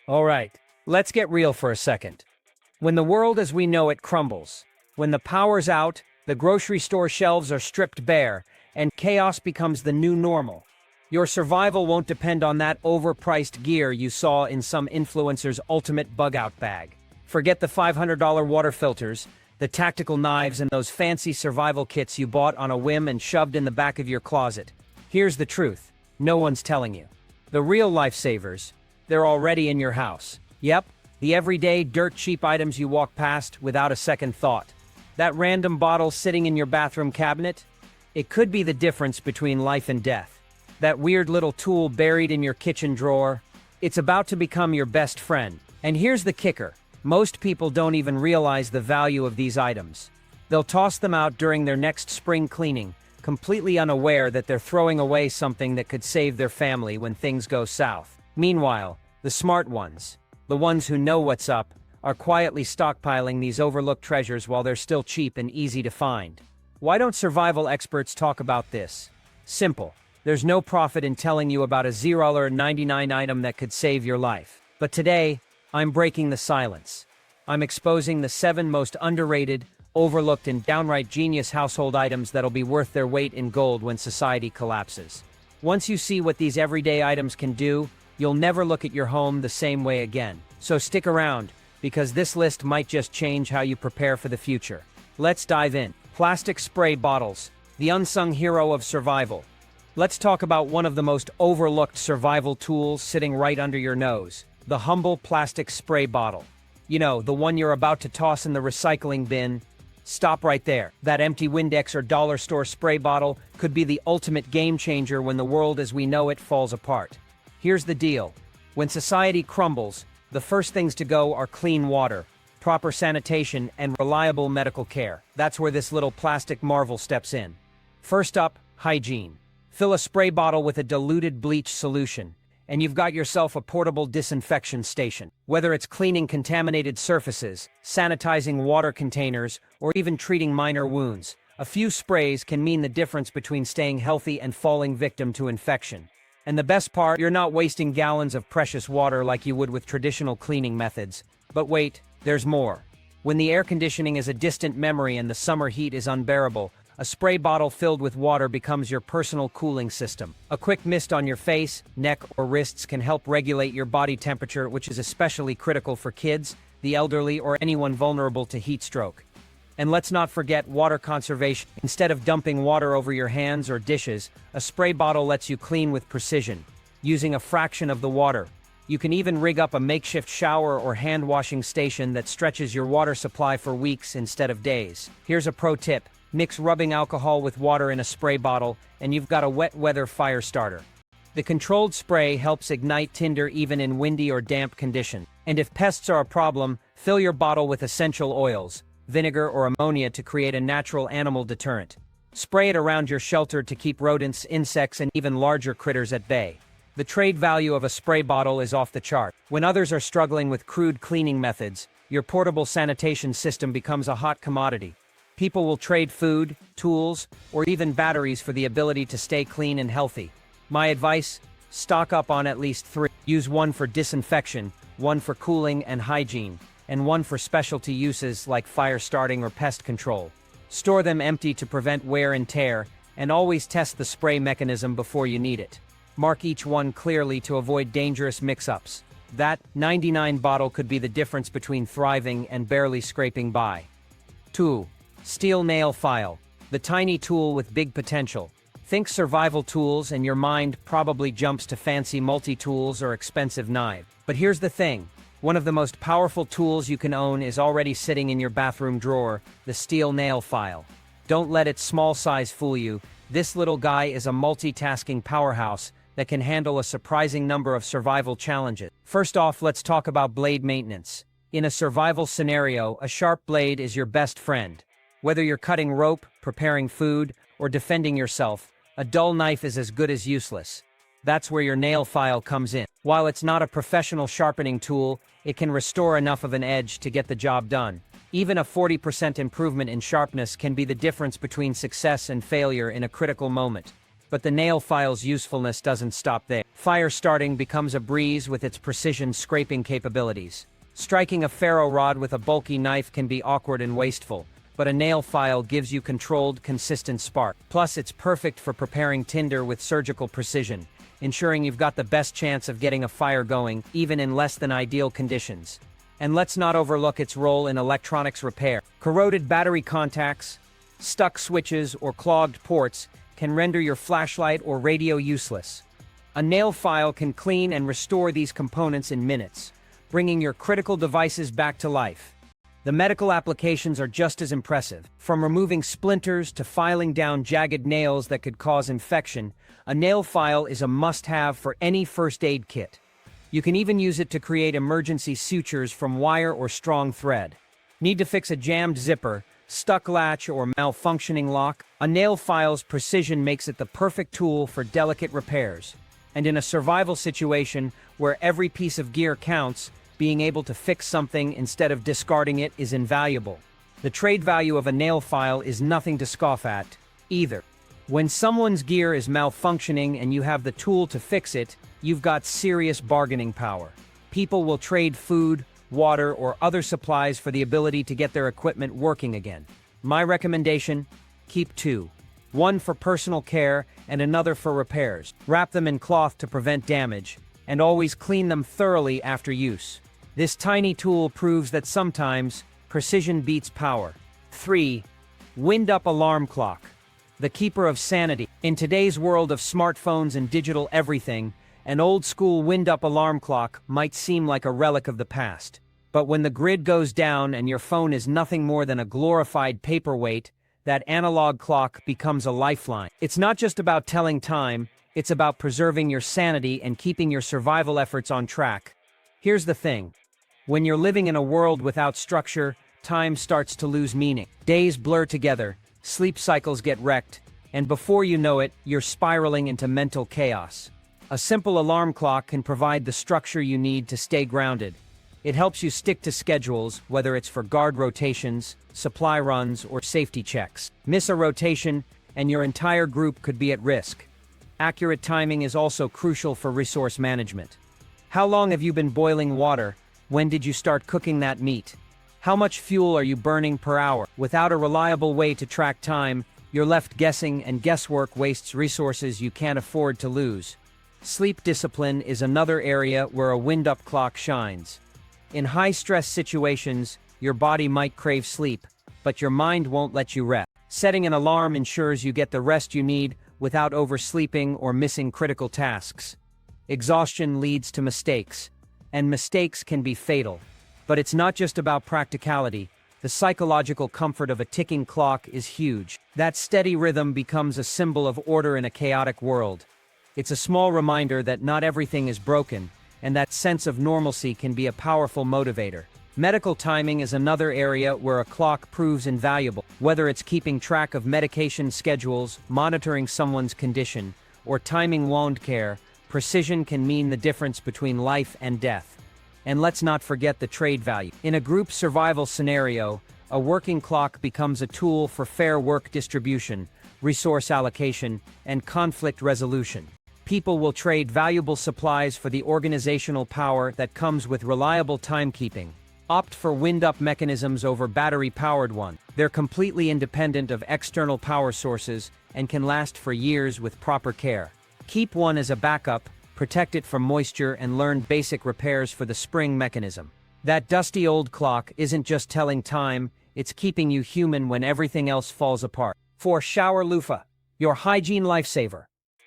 All right, let's get real for a second. When the world as we know it crumbles, when the power's out, the grocery store shelves are stripped bare, and chaos becomes the new normal, your survival won't depend on that overpriced gear you saw in some influencer's ultimate bug-out bag. Forget the $500 water filters, the tactical knives, and those fancy survival kits you bought on a whim and shoved in the back of your closet. Here's the truth. No one's telling you. The real lifesavers, they're already in your house. Yep, the everyday dirt-cheap items you walk past without a second thought. That random bottle sitting in your bathroom cabinet? It could be the difference between life and death. That weird little tool buried in your kitchen drawer? It's about to become your best friend. And here's the kicker. Most people don't even realize the value of these items. They'll toss them out during their next spring cleaning, completely unaware that they're throwing away something that could save their family when things go south. Meanwhile, the smart ones, the ones who know what's up, are quietly stockpiling these overlooked treasures while they're still cheap and easy to find. Why don't survival experts talk about this? Simple. There's no profit in telling you about a $0.99 item that could save your life. But today, I'm breaking the silence. I'm exposing the 7 most underrated, overlooked, and downright genius household items that'll be worth their weight in gold when society collapses. Once you see what these everyday items can do, you'll never look at your home the same way again. So stick around, because this list might just change how you prepare for the future. Let's dive in. Plastic spray bottles, the unsung hero of survival. Let's talk about one of the most overlooked survival tools sitting right under your nose, the humble plastic spray bottle. You know, the one you're about to toss in the recycling bin. Stop right there. That empty Windex or dollar store spray bottle could be the ultimate game changer when the world as we know it falls apart. Here's the deal. When society crumbles, the first things to go are clean water, proper sanitation, and reliable medical care. That's where this little plastic marvel steps in. First up, hygiene. Fill a spray bottle with a diluted bleach solution, and you've got yourself a portable disinfection station. Whether it's cleaning contaminated surfaces, sanitizing water containers, or even treating minor wounds, a few sprays can mean the difference between staying healthy and falling victim to infection. And the best part, you're not wasting gallons of precious water like you would with traditional cleaning methods. But wait, there's more. When the air conditioning is a distant memory and the summer heat is unbearable, a spray bottle filled with water becomes your personal cooling system. A quick mist on your face, neck, or wrists can help regulate your body temperature, which is especially critical for kids, the elderly, or anyone vulnerable to heat stroke. And let's not forget water conservation. Instead of dumping water over your hands or dishes, a spray bottle lets you clean with precision, using a fraction of the water. You can even rig up a makeshift shower or hand-washing station that stretches your water supply for weeks instead of days. Here's a pro tip. Mix rubbing alcohol with water in a spray bottle, and you've got a wet weather fire starter. The controlled spray helps ignite tinder even in windy or damp conditions. And if pests are a problem, fill your bottle with essential oils, vinegar or ammonia to create a natural animal deterrent. Spray it around your shelter to keep rodents, insects, and even larger critters at bay. The trade value of a spray bottle is off the chart. When others are struggling with crude cleaning methods, your portable sanitation system becomes a hot commodity. People will trade food, tools, or even batteries for the ability to stay clean and healthy. My advice? Stock up on at least 3. Use one for disinfection, one for cooling and hygiene, and one for specialty uses like fire starting or pest control. Store them empty to prevent wear and tear, and always test the spray mechanism before you need it. Mark each one clearly to avoid dangerous mix-ups. That 99 bottle could be the difference between thriving and barely scraping by. 2. Steel nail file, the tiny tool with big potential. Think survival tools and your mind probably jumps to fancy multi-tools or expensive knives. But here's the thing. One of the most powerful tools you can own is already sitting in your bathroom drawer, the steel nail file. Don't let its small size fool you. This little guy is a multitasking powerhouse that can handle a surprising number of survival challenges. First off, let's talk about blade maintenance. In a survival scenario, a sharp blade is your best friend. Whether you're cutting rope, preparing food, or defending yourself, a dull knife is as good as useless. That's where your nail file comes in. While it's not a professional sharpening tool, it can restore enough of an edge to get the job done. Even a 40% improvement in sharpness can be the difference between success and failure in a critical moment. But the nail file's usefulness doesn't stop there. Fire starting becomes a breeze with its precision scraping capabilities. Striking a ferro rod with a bulky knife can be awkward and wasteful, but a nail file gives you controlled, consistent spark. Plus, it's perfect for preparing tinder with surgical precision, ensuring you've got the best chance of getting a fire going, even in less than ideal conditions. And let's not overlook its role in electronics repair. Corroded battery contacts, stuck switches, or clogged ports can render your flashlight or radio useless. A nail file can clean and restore these components in minutes, bringing your critical devices back to life. The medical applications are just as impressive. From removing splinters to filing down jagged nails that could cause infection, a nail file is a must-have for any first aid kit. You can even use it to create emergency sutures from wire or strong thread. Need to fix a jammed zipper, stuck latch, or malfunctioning lock? A nail file's precision makes it the perfect tool for delicate repairs. And in a survival situation where every piece of gear counts, being able to fix something instead of discarding it is invaluable. The trade value of a nail file is nothing to scoff at, either. When someone's gear is malfunctioning and you have the tool to fix it, you've got serious bargaining power. People will trade food, water, or other supplies for the ability to get their equipment working again. My recommendation: keep two. One for personal care and another for repairs. Wrap them in cloth to prevent damage, and always clean them thoroughly after use. This tiny tool proves that sometimes precision beats power. 3. Wind-up alarm clock. The keeper of sanity. In today's world of smartphones and digital everything, an old-school wind-up alarm clock might seem like a relic of the past. But when the grid goes down and your phone is nothing more than a glorified paperweight, that analog clock becomes a lifeline. It's not just about telling time, it's about preserving your sanity and keeping your survival efforts on track. Here's the thing. When you're living in a world without structure, time starts to lose meaning. Days blur together, sleep cycles get wrecked, and before you know it, you're spiraling into mental chaos. A simple alarm clock can provide the structure you need to stay grounded. It helps you stick to schedules, whether it's for guard rotations, supply runs, or safety checks. Miss a rotation, and your entire group could be at risk. Accurate timing is also crucial for resource management. How long have you been boiling water? When did you start cooking that meat? How much fuel are you burning per hour? Without a reliable way to track time, you're left guessing, and guesswork wastes resources you can't afford to lose. Sleep discipline is another area where a wind-up clock shines. In high-stress situations, your body might crave sleep, but your mind won't let you rest. Setting an alarm ensures you get the rest you need without oversleeping or missing critical tasks. Exhaustion leads to mistakes, and mistakes can be fatal. But it's not just about practicality. The psychological comfort of a ticking clock is huge. That steady rhythm becomes a symbol of order in a chaotic world. It's a small reminder that not everything is broken, and that sense of normalcy can be a powerful motivator. Medical timing is another area where a clock proves invaluable. Whether it's keeping track of medication schedules, monitoring someone's condition, or timing wound care, precision can mean the difference between life and death. And let's not forget the trade value. In a group survival scenario, a working clock becomes a tool for fair work distribution, resource allocation, and conflict resolution. People will trade valuable supplies for the organizational power that comes with reliable timekeeping. Opt for wind-up mechanisms over battery-powered ones. They're completely independent of external power sources and can last for years with proper care. Keep one as a backup, protect it from moisture, and learn basic repairs for the spring mechanism. That dusty old clock isn't just telling time, it's keeping you human when everything else falls apart. 4. Shower loofah, your hygiene lifesaver.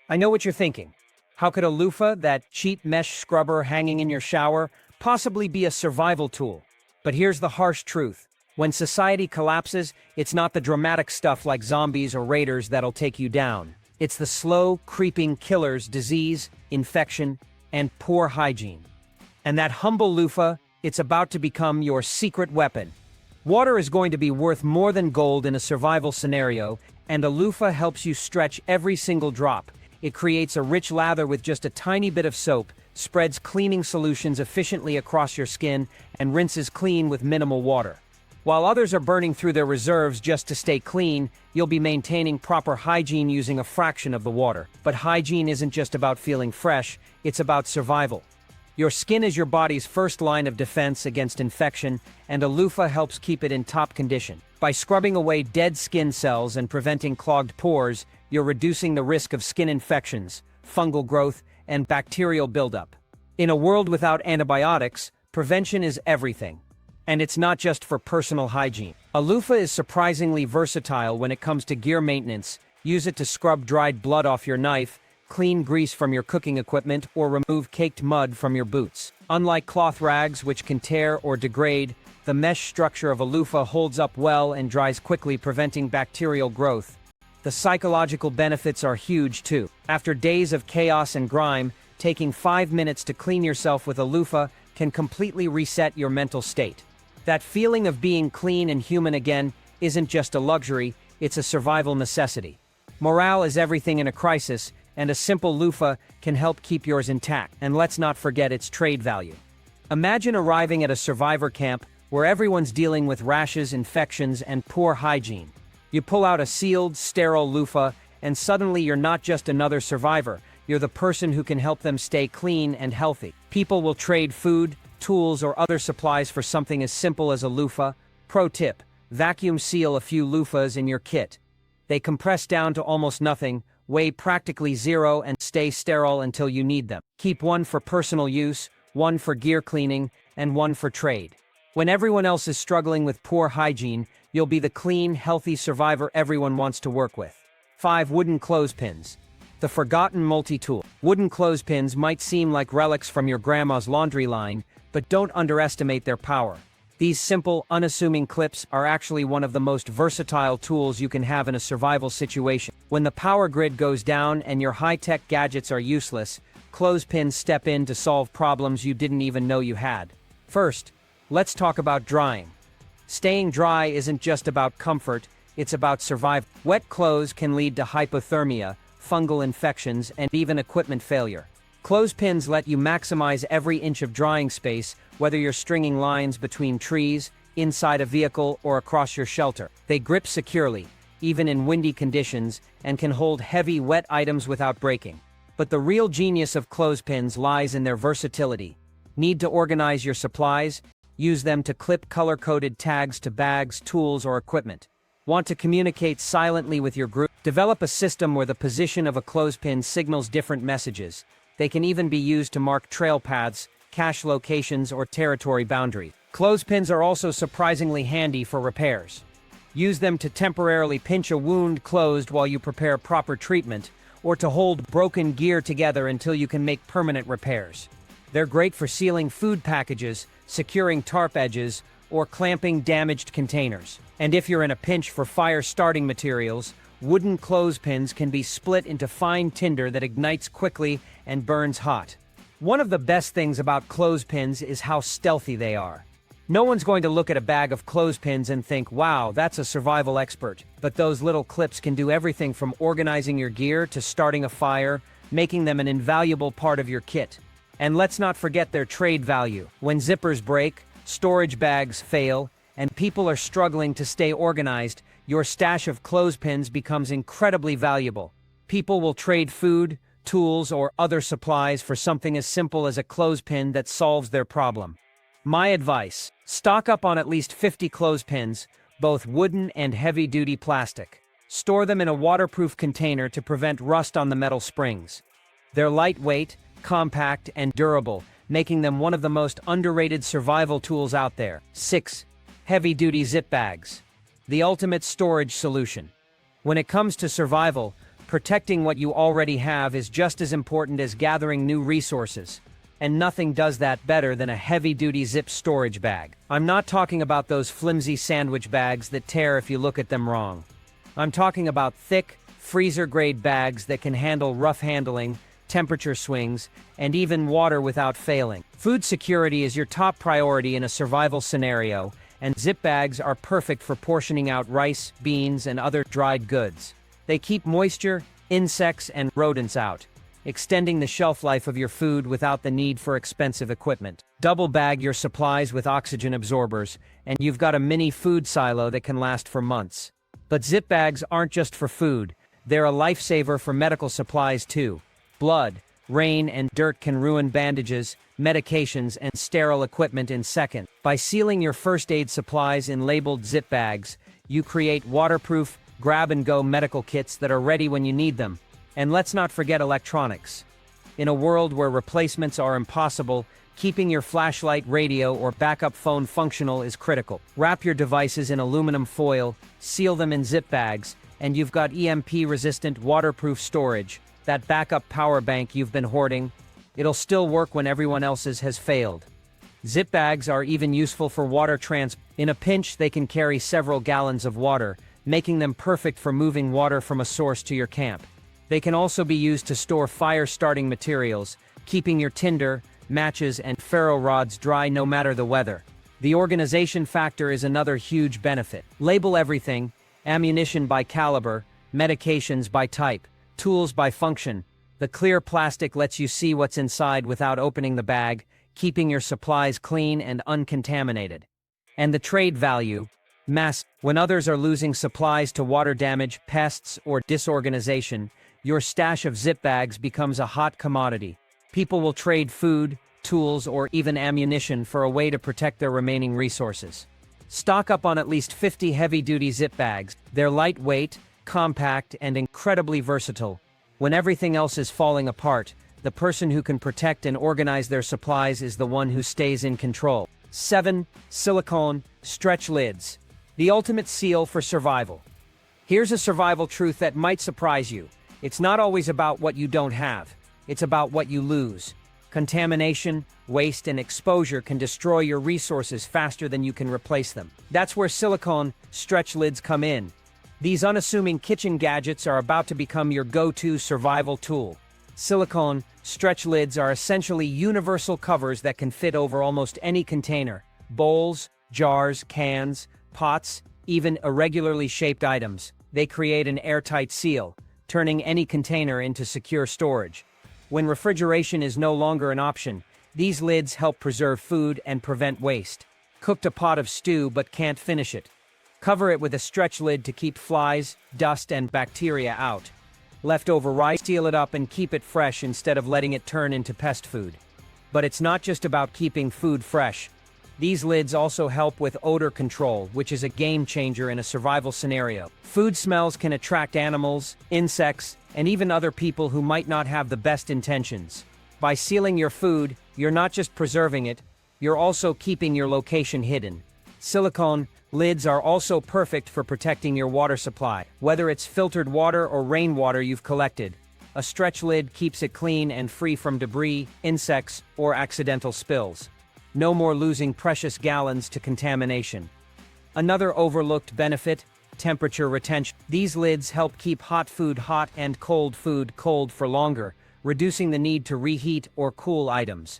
I know what you're thinking. How could a loofah, that cheap mesh scrubber hanging in your shower, possibly be a survival tool? But here's the harsh truth. When society collapses, it's not the dramatic stuff like zombies or raiders that'll take you down. It's the slow, creeping killers: disease, infection, and poor hygiene. And that humble loofah, it's about to become your secret weapon. Water is going to be worth more than gold in a survival scenario, and a loofah helps you stretch every single drop. It creates a rich lather with just a tiny bit of soap, spreads cleaning solutions efficiently across your skin, and rinses clean with minimal water. While others are burning through their reserves just to stay clean, you'll be maintaining proper hygiene using a fraction of the water. But hygiene isn't just about feeling fresh, it's about survival. Your skin is your body's first line of defense against infection, and a loofah helps keep it in top condition. By scrubbing away dead skin cells and preventing clogged pores, you're reducing the risk of skin infections, fungal growth, and bacterial buildup. In a world without antibiotics, prevention is everything. And it's not just for personal hygiene. A loofah is surprisingly versatile when it comes to gear maintenance. Use it to scrub dried blood off your knife, clean grease from your cooking equipment, or remove caked mud from your boots. Unlike cloth rags, which can tear or degrade, the mesh structure of a loofah holds up well and dries quickly, preventing bacterial growth. The psychological benefits are huge too. After days of chaos and grime, taking 5 minutes to clean yourself with a loofah can completely reset your mental state. That feeling of being clean and human again isn't just a luxury, it's a survival necessity. Morale is everything in a crisis, and a simple loofah can help keep yours intact. And let's not forget its trade value. Imagine arriving at a survivor camp where everyone's dealing with rashes, infections, and poor hygiene. You pull out a sealed, sterile loofah, and suddenly you're not just another survivor, you're the person who can help them stay clean and healthy. People will trade food, tools, or other supplies for something as simple as a loofah. Pro tip: vacuum seal a few loofahs in your kit. They compress down to almost nothing, weigh practically zero, and stay sterile until you need them. Keep one for personal use, one for gear cleaning, and one for trade. When everyone else is struggling with poor hygiene, you'll be the clean, healthy survivor everyone wants to work with. 5 wooden clothespins. The forgotten multi-tool. Wooden clothespins might seem like relics from your grandma's laundry line, but don't underestimate their power. These simple, unassuming clips are actually one of the most versatile tools you can have in a survival situation. When the power grid goes down and your high-tech gadgets are useless, clothespins step in to solve problems you didn't even know you had. First, let's talk about drying. Staying dry isn't just about comfort, it's about survival. Wet clothes can lead to hypothermia, fungal infections, and even equipment failure. Clothespins let you maximize every inch of drying space, whether you're stringing lines between trees, inside a vehicle, or across your shelter. They grip securely, even in windy conditions, and can hold heavy, wet items without breaking. But the real genius of clothespins lies in their versatility. Need to organize your supplies? Use them to clip color-coded tags to bags, tools, or equipment. Want to communicate silently with your group? Develop a system where the position of a clothespin signals different messages. They can even be used to mark trail paths, cache locations, or territory boundaries. Clothespins are also surprisingly handy for repairs. Use them to temporarily pinch a wound closed while you prepare proper treatment, or to hold broken gear together until you can make permanent repairs. They're great for sealing food packages, securing tarp edges, or clamping damaged containers. And if you're in a pinch for fire-starting materials, wooden clothespins can be split into fine tinder that ignites quickly and burns hot. One of the best things about clothespins is how stealthy they are. No one's going to look at a bag of clothespins and think, wow, that's a survival expert. But those little clips can do everything from organizing your gear to starting a fire, making them an invaluable part of your kit. And let's not forget their trade value. When zippers break, storage bags fail, and people are struggling to stay organized, your stash of clothespins becomes incredibly valuable. People will trade food, tools, or other supplies for something as simple as a clothespin that solves their problem. My advice: stock up on at least 50 clothespins, both wooden and heavy-duty plastic. Store them in a waterproof container to prevent rust on the metal springs. They're lightweight, compact, and durable, making them one of the most underrated survival tools out there. 6. Heavy-duty zip bags. The ultimate storage solution. When it comes to survival, protecting what you already have is just as important as gathering new resources. And nothing does that better than a heavy-duty zip storage bag. I'm not talking about those flimsy sandwich bags that tear if you look at them wrong. I'm talking about thick, freezer-grade bags that can handle rough handling, temperature swings, and even water without failing. Food security is your top priority in a survival scenario, and zip bags are perfect for portioning out rice, beans, and other dried goods. They keep moisture, insects, and rodents out. extending the shelf life of your food without the need for expensive equipment. Double bag your supplies with oxygen absorbers, and you've got a mini food silo that can last for months. But zip bags aren't just for food, they're a lifesaver for medical supplies too. Blood, rain, and dirt can ruin bandages, medications, and sterile equipment in seconds. By sealing your first aid supplies in labeled zip bags, you create waterproof, grab-and-go medical kits that are ready when you need them. And let's not forget electronics. In a world where replacements are impossible, keeping your flashlight, radio, or backup phone functional is critical. Wrap your devices in aluminum foil, seal them in zip bags, and you've got EMP-resistant, waterproof storage. That backup power bank you've been hoarding, it'll still work when everyone else's has failed. Zip bags are even useful for water transport. In a pinch, they can carry several gallons of water, making them perfect for moving water from a source to your camp. They can also be used to store fire-starting materials, keeping your tinder, matches, and ferro rods dry no matter the weather. The organization factor is another huge benefit. Label everything: ammunition by caliber, medications by type, tools by function. The clear plastic lets you see what's inside without opening the bag, keeping your supplies clean and uncontaminated. And the trade value: when others are losing supplies to water damage, pests, or disorganization, your stash of zip bags becomes a hot commodity. People will trade food, tools, or even ammunition for a way to protect their remaining resources. Stock up on at least 50 heavy-duty zip bags. They're lightweight, compact, and incredibly versatile. When everything else is falling apart, the person who can protect and organize their supplies is the one who stays in control. 7. Silicone stretch lids. The ultimate seal for survival. Here's a survival truth that might surprise you. It's not always about what you don't have. It's about what you lose. Contamination, waste, and exposure can destroy your resources faster than you can replace them. That's where silicone stretch lids come in. These unassuming kitchen gadgets are about to become your go-to survival tool. Silicone stretch lids are essentially universal covers that can fit over almost any container: bowls, jars, cans, pots, even irregularly shaped items. They create an airtight seal, turning any container into secure storage. When refrigeration is no longer an option, these lids help preserve food and prevent waste. Cooked a pot of stew but can't finish it? Cover it with a stretch lid to keep flies, dust, and bacteria out. Leftover rice, seal it up and keep it fresh instead of letting it turn into pest food. But it's not just about keeping food fresh. These lids also help with odor control, which is a game changer in a survival scenario. Food smells can attract animals, insects, and even other people who might not have the best intentions. By sealing your food, you're not just preserving it, you're also keeping your location hidden. Silicone lids are also perfect for protecting your water supply. Whether it's filtered water or rainwater you've collected, a stretch lid keeps it clean and free from debris, insects, or accidental spills. No more losing precious gallons to contamination. Another overlooked benefit: temperature retention. These lids help keep hot food hot and cold food cold for longer, reducing the need to reheat or cool items.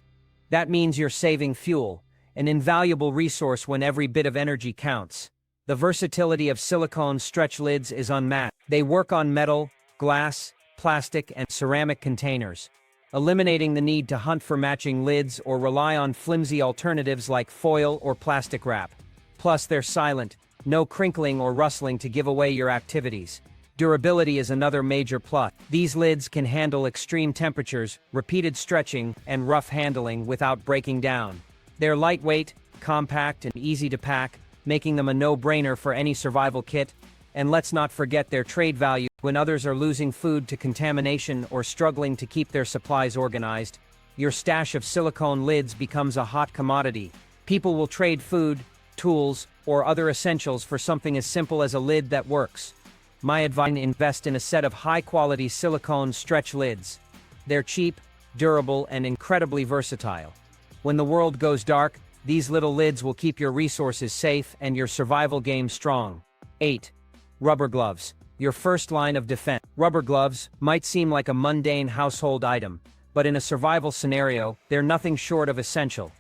That means you're saving fuel, an invaluable resource when every bit of energy counts. The versatility of silicone stretch lids is unmatched. They work on metal, glass, plastic, and ceramic containers, eliminating the need to hunt for matching lids or rely on flimsy alternatives like foil or plastic wrap. Plus, they're silent, no crinkling or rustling to give away your activities. Durability is another major plus. These lids can handle extreme temperatures, repeated stretching, and rough handling without breaking down. They're lightweight, compact, and easy to pack, making them a no-brainer for any survival kit. And let's not forget their trade value. When others are losing food to contamination or struggling to keep their supplies organized, your stash of silicone lids becomes a hot commodity. People will trade food, tools, or other essentials for something as simple as a lid that works. My advice: invest in a set of high-quality silicone stretch lids. They're cheap, durable, and incredibly versatile. When the world goes dark, these little lids will keep your resources safe and your survival game strong. 8. Rubber gloves. Your first line of defense. Rubber gloves might seem like a mundane household item, but in a survival scenario, they're nothing short of essential.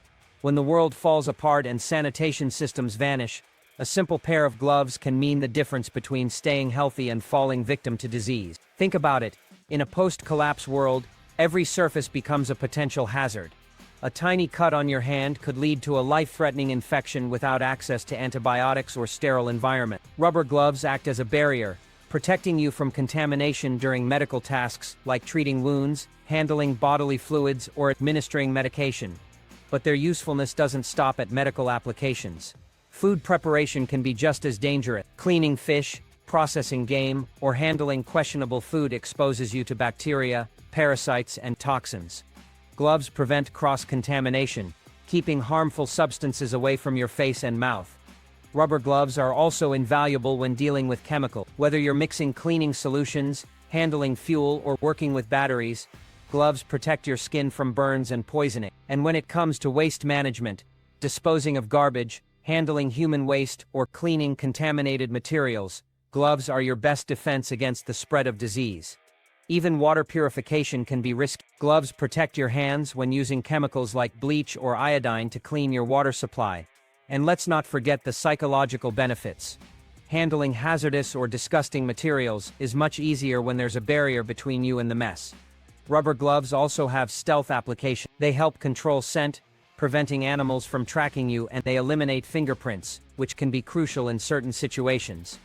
When the world falls apart and sanitation systems vanish, a simple pair of gloves can mean the difference between staying healthy and falling victim to disease. Think about it. In a post-collapse world, Every surface becomes a potential hazard. A tiny cut on your hand could lead to a life-threatening infection without access to antibiotics or sterile environment. Rubber gloves act as a barrier, protecting you from contamination during medical tasks like treating wounds, handling bodily fluids, or administering medication. But their usefulness doesn't stop at medical applications. Food preparation can be just as dangerous. Cleaning fish, processing game, or handling questionable food exposes you to bacteria, parasites, and toxins. Gloves prevent cross-contamination, keeping harmful substances away from your face and mouth. Rubber gloves are also invaluable when dealing with chemicals. Whether you're mixing cleaning solutions, handling fuel, or working with batteries, gloves protect your skin from burns and poisoning. And when it comes to waste management, disposing of garbage, handling human waste, or cleaning contaminated materials, gloves are your best defense against the spread of disease. Even water purification can be risky. Gloves protect your hands when using chemicals like bleach or iodine to clean your water supply. And let's not forget the psychological benefits. Handling hazardous or disgusting materials is much easier when there's a barrier between you and the mess. Rubber gloves also have stealth application. They help control scent, preventing animals from tracking you, and they eliminate fingerprints, which can be crucial in certain situations.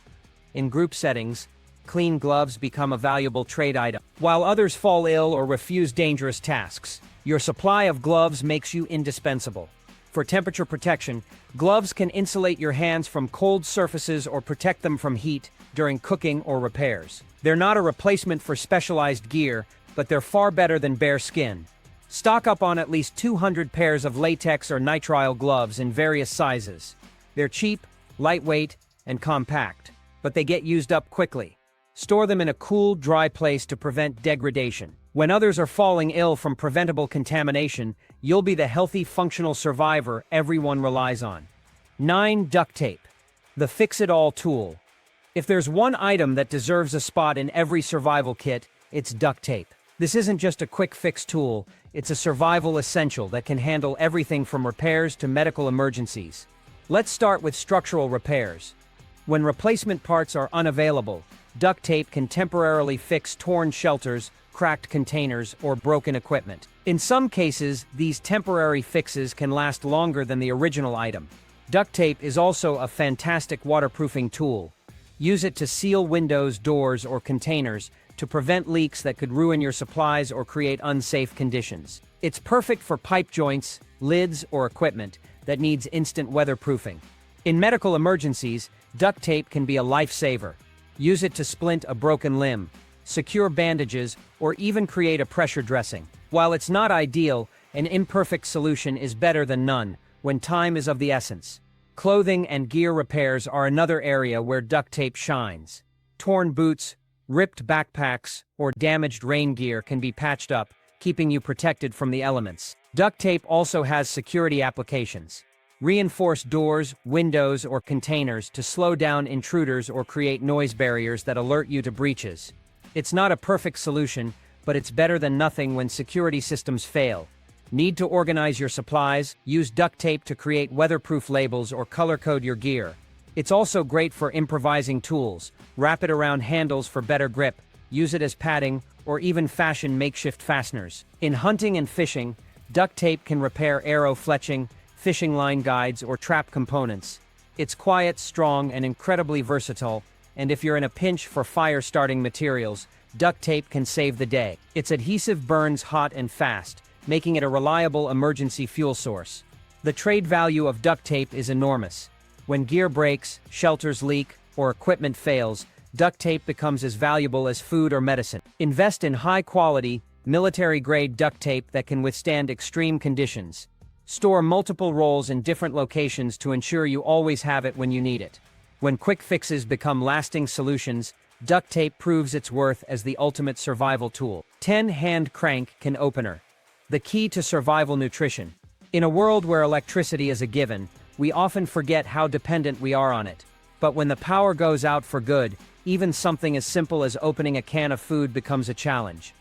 In group settings, clean gloves become a valuable trade item. While others fall ill or refuse dangerous tasks, your supply of gloves makes you indispensable. For temperature protection, gloves can insulate your hands from cold surfaces or protect them from heat during cooking or repairs. They're not a replacement for specialized gear, but they're far better than bare skin. Stock up on at least 200 pairs of latex or nitrile gloves in various sizes. They're cheap, lightweight, and compact, but they get used up quickly. Store them in a cool, dry place to prevent degradation. When others are falling ill from preventable contamination, you'll be the healthy, functional survivor everyone relies on. 9. Duct tape. The fix-it-all tool. If there's one item that deserves a spot in every survival kit, it's duct tape. This isn't just a quick fix tool, it's a survival essential that can handle everything from repairs to medical emergencies. Let's start with structural repairs. When replacement parts are unavailable, duct tape can temporarily fix torn shelters, cracked containers, or broken equipment. In some cases, these temporary fixes can last longer than the original item. Duct tape is also a fantastic waterproofing tool. Use it to seal windows, doors, or containers to prevent leaks that could ruin your supplies or create unsafe conditions. It's perfect for pipe joints, lids, or equipment that needs instant weatherproofing. In medical emergencies, duct tape can be a lifesaver. Use it to splint a broken limb, secure bandages, or even create a pressure dressing. While it's not ideal, an imperfect solution is better than none when time is of the essence. Clothing and gear repairs are another area where duct tape shines. Torn boots, ripped backpacks, or damaged rain gear can be patched up, keeping you protected from the elements. Duct tape also has security applications. Reinforce doors, windows, or containers to slow down intruders or create noise barriers that alert you to breaches. It's not a perfect solution, but it's better than nothing when security systems fail. Need to organize your supplies? Use duct tape to create weatherproof labels or color-code your gear. It's also great for improvising tools. Wrap it around handles for better grip, use it as padding, or even fashion makeshift fasteners. In hunting and fishing, duct tape can repair arrow fletching, fishing line guides, or trap components. It's quiet, strong, and incredibly versatile, and if you're in a pinch for fire-starting materials, duct tape can save the day. Its adhesive burns hot and fast, making it a reliable emergency fuel source. The trade value of duct tape is enormous. When gear breaks, shelters leak, or equipment fails, duct tape becomes as valuable as food or medicine. Invest in high-quality, military-grade duct tape that can withstand extreme conditions. Store multiple rolls in different locations to ensure you always have it when you need it. When quick fixes become lasting solutions, duct tape proves its worth as the ultimate survival tool. 10. Hand crank can opener. The key to survival nutrition. In a world where electricity is a given, we often forget how dependent we are on it. But when the power goes out for good, even something as simple as opening a can of food becomes a challenge.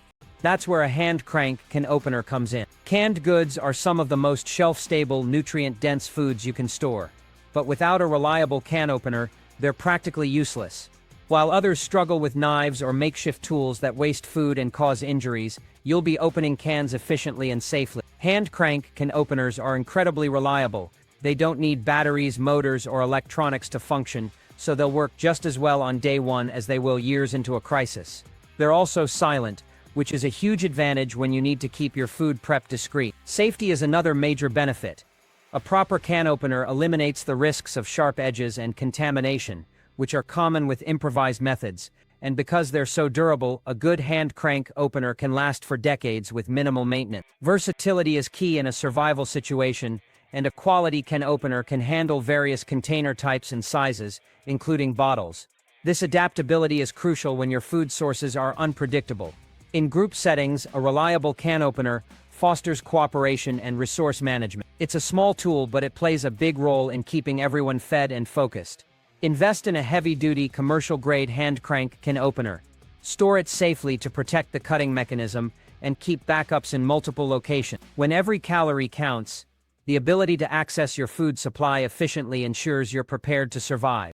That's where a hand crank can opener comes in. Canned goods are some of the most shelf-stable, nutrient-dense foods you can store. But without a reliable can opener, they're practically useless. While others struggle with knives or makeshift tools that waste food and cause injuries, you'll be opening cans efficiently and safely. Hand crank can openers are incredibly reliable. They don't need batteries, motors, or electronics to function, so they'll work just as well on day one as they will years into a crisis. They're also silent, which is a huge advantage when you need to keep your food prep discreet. Safety is another major benefit. A proper can opener eliminates the risks of sharp edges and contamination, which are common with improvised methods, and because they're so durable, a good hand crank opener can last for decades with minimal maintenance. Versatility is key in a survival situation, and a quality can opener can handle various container types and sizes, including bottles. This adaptability is crucial when your food sources are unpredictable. In group settings, a reliable can opener fosters cooperation and resource management. It's a small tool, but it plays a big role in keeping everyone fed and focused. Invest in a heavy-duty, commercial-grade hand crank can opener. Store it safely to protect the cutting mechanism and keep backups in multiple locations. When every calorie counts, the ability to access your food supply efficiently ensures you're prepared to survive.